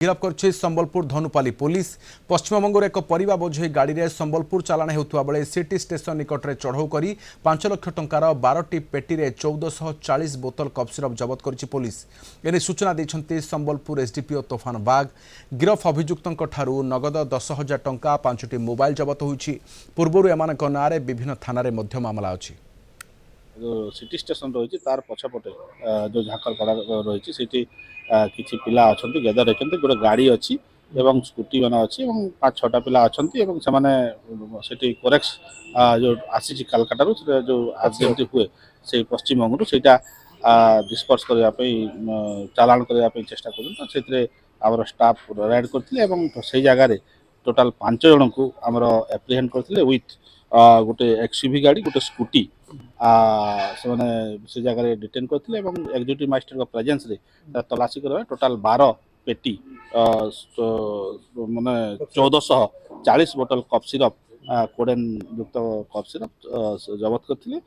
गिरफ कर संबलपुर धनुपाली पुलिस पश्चिमबंग एक परिवा बोझई गाड़ी में संबलपुर चालाण होता बेले सिटी स्टेशन निकट में चढ़ऊ कर 5 लाख टंकार 12टी पेटी 1440 बोतल कफ सिरप जबत कर पुलिस एने सूचना देते संबलपुर एसडीपीओ तोफान बाग। गिरफ अभियुक्तों नगद 10,000 टंका 5टी मोबाइल जबत होती। पूर्व एम ना विभिन्न थाना मामला अच्छी। जो सिटी स्टेशन रही तार पछपटे जो झाकरपड़ा रही सिटी किसी पिला अच्छा गेदर होती गोटे गाड़ी अच्छी एवं स्कूटी मैंने अच्छी 5-6टा पिला अच्छा से कोरेक्स जो आसी कलकाटा जो एक्सीडेंट हुए से पश्चिमबंग से डिस्पर्स करने चालाण करने चेष्टा कर स्टाफ रेड करते से जगह टोटाल 5 जन को आमर एप्रिहेंड करते विथ गोटे एक्सयूवी गाड़ी गोटे स्कूटी से जगह डिटेन करते एक्जिक्यूटिव मजिस्ट्रेट प्रेजेंस रे तलाशी कर टोटाल 12 पेटी माने 1440 बोतल कफ सिरप कोडेन युक्त कफ सिरप जबत करते